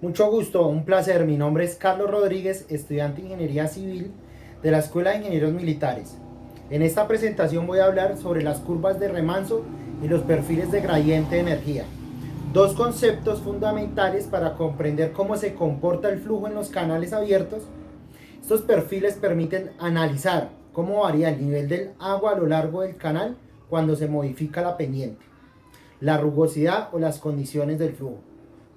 Mucho gusto, un placer. Mi nombre es Carlos Rodríguez, estudiante de Ingeniería Civil de la Escuela de Ingenieros Militares. En esta presentación voy a hablar sobre las curvas de remanso y los perfiles de gradiente de energía. Dos conceptos fundamentales para comprender cómo se comporta el flujo en los canales abiertos. Estos perfiles permiten analizar cómo varía el nivel del agua a lo largo del canal cuando se modifica la pendiente, la rugosidad o las condiciones del flujo.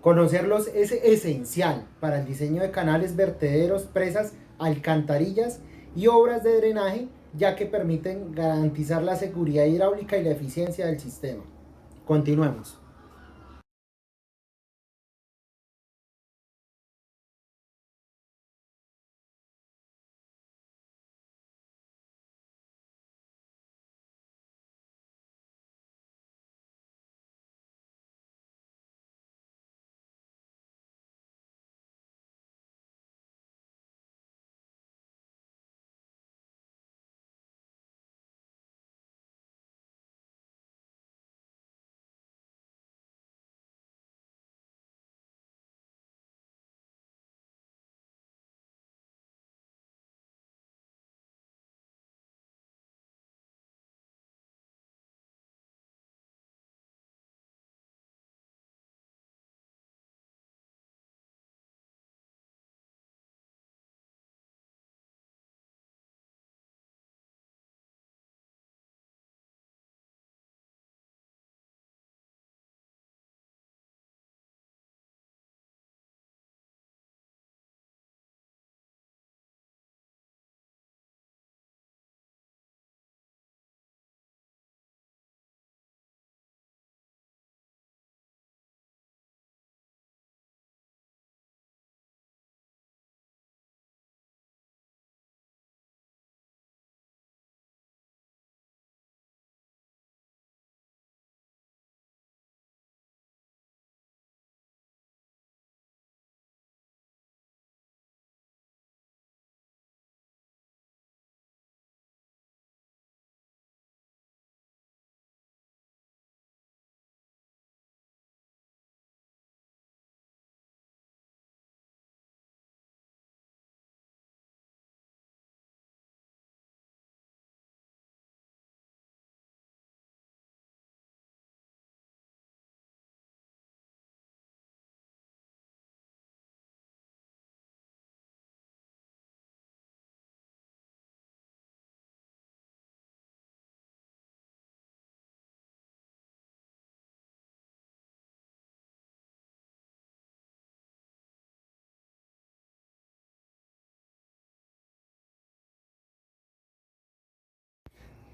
Conocerlos es esencial para el diseño de canales, vertederos, presas, alcantarillas y obras de drenaje, ya que permiten garantizar la seguridad hidráulica y la eficiencia del sistema. Continuemos.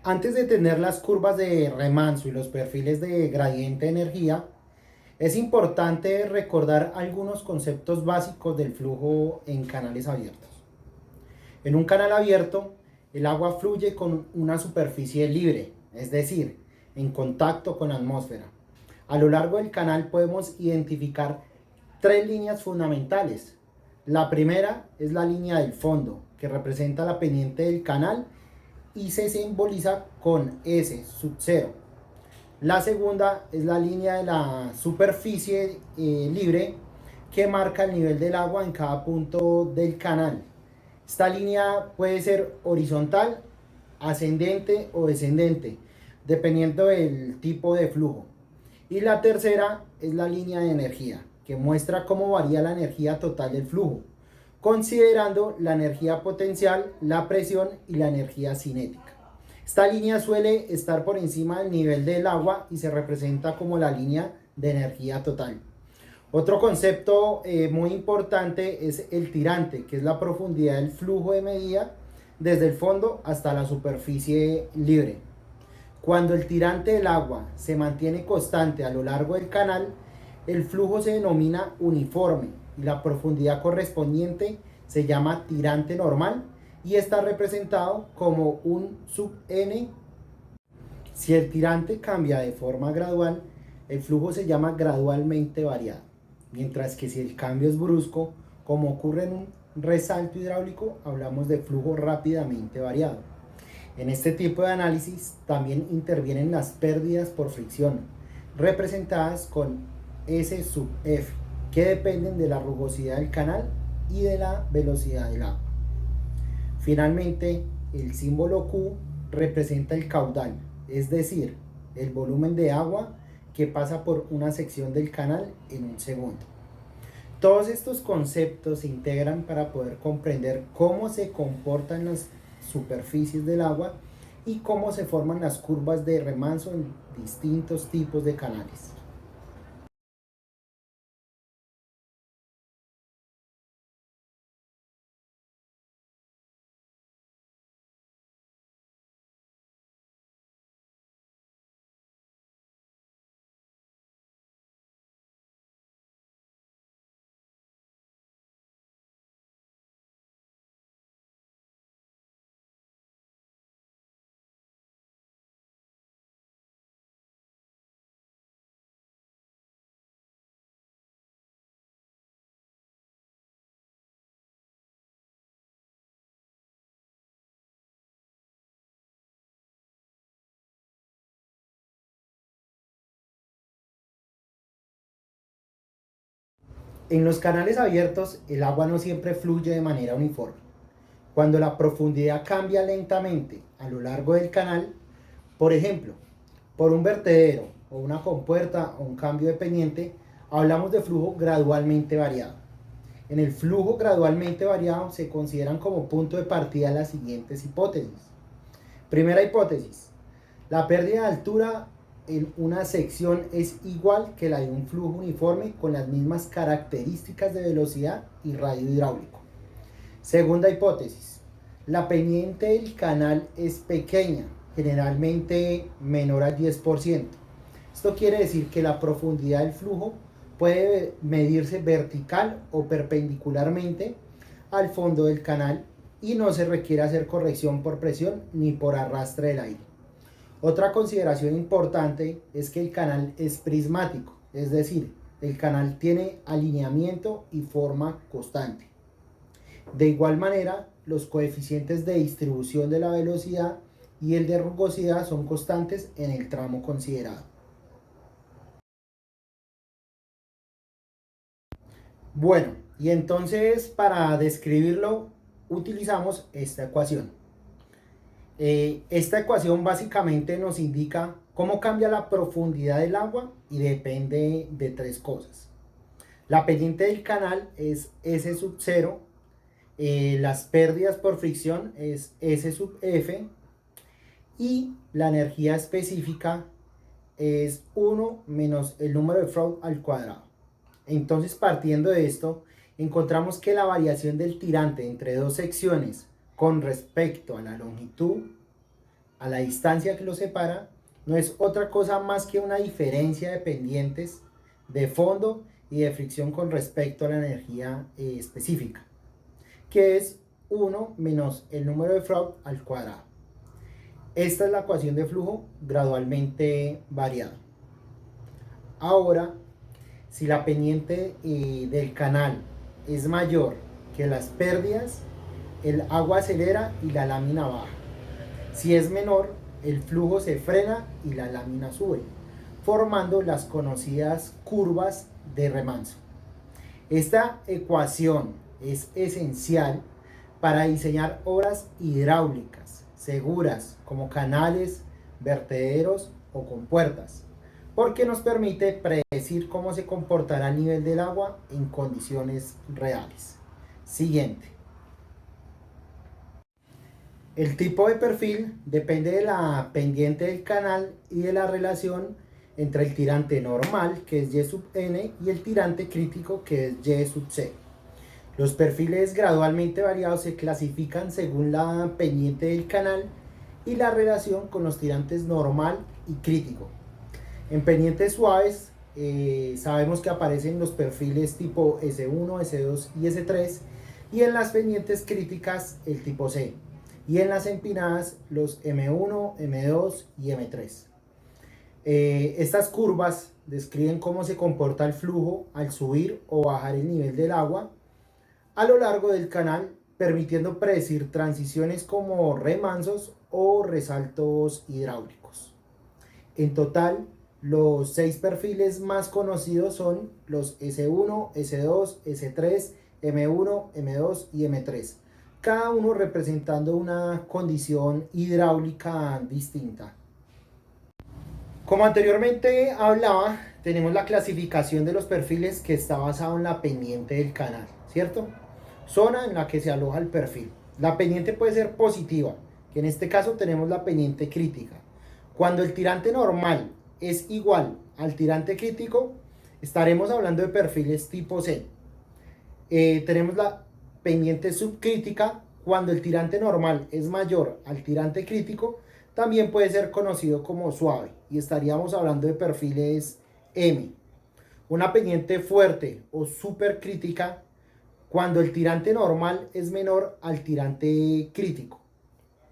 Antes de tener las curvas de remanso y los perfiles de gradiente de energía, es importante recordar algunos conceptos básicos del flujo en canales abiertos. En un canal abierto, el agua fluye con una superficie libre, es decir, en contacto con la atmósfera. A lo largo del canal podemos identificar tres líneas fundamentales. La primera es la línea del fondo, que representa la pendiente del canal y se simboliza con S sub 0. La segunda es la línea de la superficie libre, que marca el nivel del agua en cada punto del canal. Esta línea puede ser horizontal, ascendente o descendente, dependiendo del tipo de flujo. Y la tercera es la línea de energía, que muestra cómo varía la energía total del flujo, considerando la energía potencial, la presión y la energía cinética. Esta línea suele estar por encima del nivel del agua y se representa como la línea de energía total. Otro concepto muy importante es el tirante, que es la profundidad del flujo de medida desde el fondo hasta la superficie libre. Cuando el tirante del agua se mantiene constante a lo largo del canal, el flujo se denomina uniforme y la profundidad correspondiente se llama tirante normal y está representado como un sub n. Si el tirante cambia de forma gradual, el flujo se llama gradualmente variado, mientras que si el cambio es brusco, como ocurre en un resalto hidráulico, hablamos de flujo rápidamente variado. En este tipo de análisis también intervienen las pérdidas por fricción, representadas con S sub F. que dependen de la rugosidad del canal y de la velocidad del agua. Finalmente, el símbolo Q representa el caudal, es decir, el volumen de agua que pasa por una sección del canal en un segundo. Todos estos conceptos se integran para poder comprender cómo se comportan las superficies del agua y cómo se forman las curvas de remanso en distintos tipos de canales. En los canales abiertos, el agua no siempre fluye de manera uniforme. Cuando la profundidad cambia lentamente a lo largo del canal, por ejemplo, por un vertedero o una compuerta o un cambio de pendiente, hablamos de flujo gradualmente variado. En el flujo gradualmente variado se consideran como punto de partida las siguientes hipótesis. Primera hipótesis: la pérdida de altura en una sección es igual que la de un flujo uniforme con las mismas características de velocidad y radio hidráulico. Segunda hipótesis: la pendiente del canal es pequeña, generalmente menor al 10%. Esto quiere decir que la profundidad del flujo puede medirse vertical o perpendicularmente al fondo del canal y no se requiere hacer corrección por presión ni por arrastre del aire. Otra consideración importante es que el canal es prismático, es decir, el canal tiene alineamiento y forma constante. De igual manera, los coeficientes de distribución de la velocidad y el de rugosidad son constantes en el tramo considerado. Bueno, y entonces para describirlo utilizamos esta ecuación. Esta ecuación básicamente nos indica cómo cambia la profundidad del agua y depende de tres cosas. La pendiente del canal es S sub 0, las pérdidas por fricción es S sub F y la energía específica es 1 menos el número de Froude al cuadrado. Entonces, partiendo de esto, encontramos que la variación del tirante entre dos secciones con respecto a la longitud, a la distancia que los separa, no es otra cosa más que una diferencia de pendientes de fondo y de fricción con respecto a la energía específica, que es 1 menos el número de Froude al cuadrado. Esta es la ecuación de flujo gradualmente variado. Ahora, si la pendiente del canal es mayor que las pérdidas, el agua acelera y la lámina baja. Si es menor, el flujo se frena y la lámina sube, formando las conocidas curvas de remanso. Esta ecuación es esencial para diseñar obras hidráulicas seguras como canales, vertederos o compuertas, porque nos permite predecir cómo se comportará el nivel del agua en condiciones reales. Siguiente. El tipo de perfil depende de la pendiente del canal y de la relación entre el tirante normal, que es Y sub n, y el tirante crítico, que es Y sub c. Los perfiles gradualmente variados se clasifican según la pendiente del canal y la relación con los tirantes normal y crítico. En pendientes suaves sabemos que aparecen los perfiles tipo S1, S2 y S3, y en las pendientes críticas el tipo C, y en las empinadas los M1, M2 y M3. Estas curvas describen cómo se comporta el flujo al subir o bajar el nivel del agua a lo largo del canal, permitiendo predecir transiciones como remansos o resaltos hidráulicos. En total, Los 6 perfiles más conocidos son los S1, S2, S3, M1, M2 y M3, cada uno representando una condición hidráulica distinta. Como anteriormente hablaba, tenemos la clasificación de los perfiles que está basado en la pendiente del canal, ¿cierto? Zona en la que se aloja el perfil. La pendiente puede ser positiva, que en este caso tenemos la pendiente crítica. Cuando el tirante normal es igual al tirante crítico, estaremos hablando de perfiles tipo C. Tenemos la pendiente subcrítica. Cuando el tirante normal es mayor al tirante crítico, también puede ser conocido como suave y estaríamos hablando de perfiles M. Una pendiente fuerte o supercrítica cuando el tirante normal es menor al tirante crítico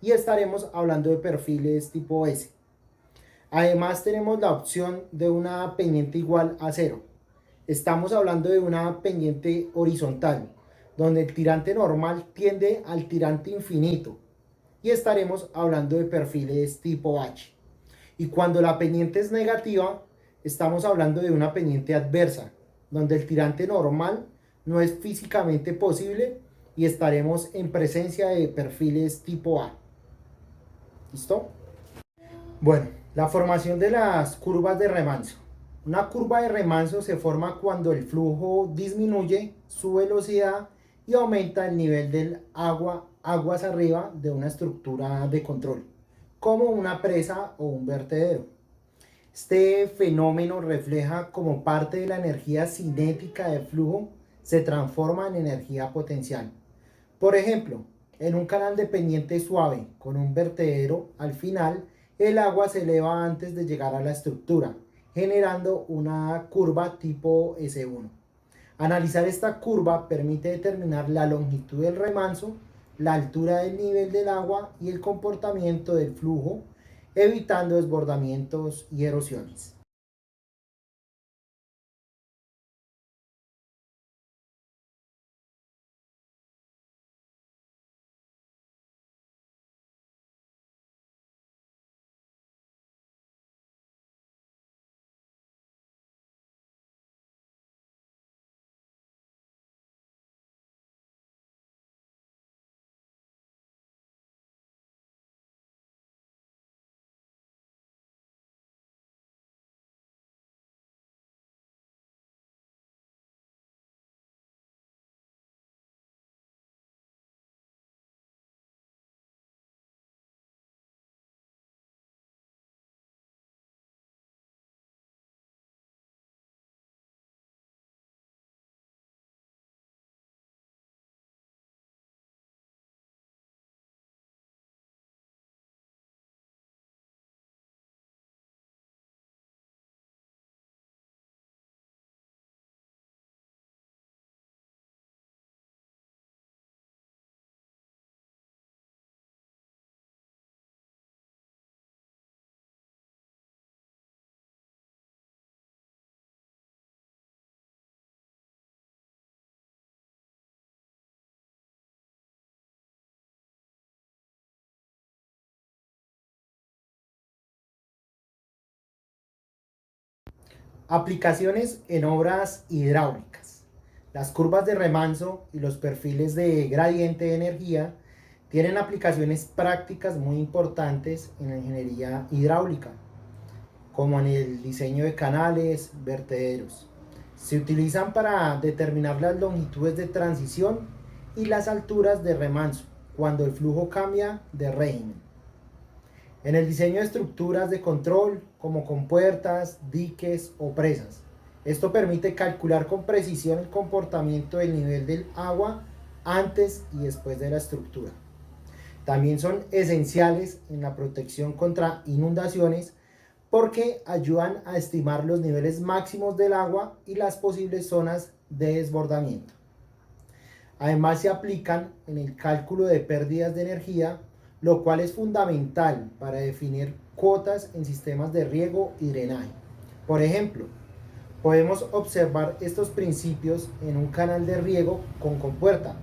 y estaremos hablando de perfiles tipo S. Además tenemos la opción de una pendiente igual a 0. Estamos hablando de una pendiente horizontal, donde el tirante normal tiende al tirante infinito y estaremos hablando de perfiles tipo H. Y cuando la pendiente es negativa, estamos hablando de una pendiente adversa, donde el tirante normal no es físicamente posible y estaremos en presencia de perfiles tipo A. ¿Listo? Bueno, la formación de las curvas de remanso. Una curva de remanso se forma cuando el flujo disminuye su velocidad y aumenta el nivel del agua aguas arriba de una estructura de control, como una presa o un vertedero. Este fenómeno refleja cómo parte de la energía cinética del flujo se transforma en energía potencial. Por ejemplo, en un canal de pendiente suave con un vertedero, al final el agua se eleva antes de llegar a la estructura, generando una curva tipo S1. Analizar esta curva permite determinar la longitud del remanso, la altura del nivel del agua y el comportamiento del flujo, evitando desbordamientos y erosiones. Aplicaciones en obras hidráulicas. Las curvas de remanso y los perfiles de gradiente de energía tienen aplicaciones prácticas muy importantes en la ingeniería hidráulica, como en el diseño de canales, vertederos. Se utilizan para determinar las longitudes de transición y las alturas de remanso cuando el flujo cambia de régimen. En el diseño de estructuras de control, como compuertas, diques o presas. Esto permite calcular con precisión el comportamiento del nivel del agua antes y después de la estructura. También son esenciales en la protección contra inundaciones porque ayudan a estimar los niveles máximos del agua y las posibles zonas de desbordamiento. Además se aplican en el cálculo de pérdidas de energía, lo cual es fundamental para definir cuotas en sistemas de riego y drenaje. Por ejemplo, podemos observar estos principios en un canal de riego con compuerta,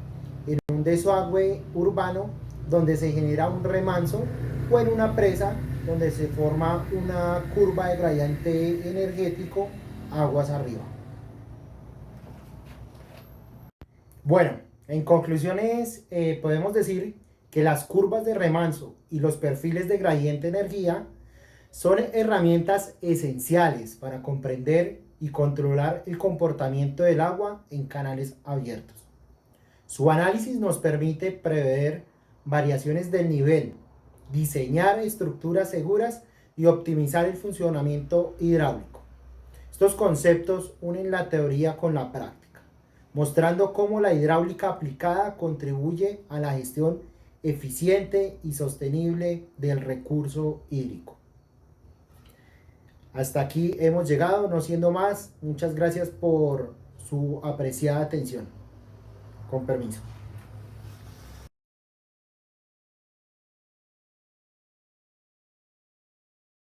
en un desagüe urbano donde se genera un remanso o en una presa donde se forma una curva de gradiente energético aguas arriba. Bueno, en conclusiones podemos decir que las curvas de remanso y los perfiles de gradiente energía son herramientas esenciales para comprender y controlar el comportamiento del agua en canales abiertos. Su análisis nos permite prever variaciones del nivel, diseñar estructuras seguras y optimizar el funcionamiento hidráulico. Estos conceptos unen la teoría con la práctica, mostrando cómo la hidráulica aplicada contribuye a la gestión eficiente y sostenible del recurso hídrico. Hasta aquí hemos llegado, no siendo más, muchas gracias por su apreciada atención. Con permiso.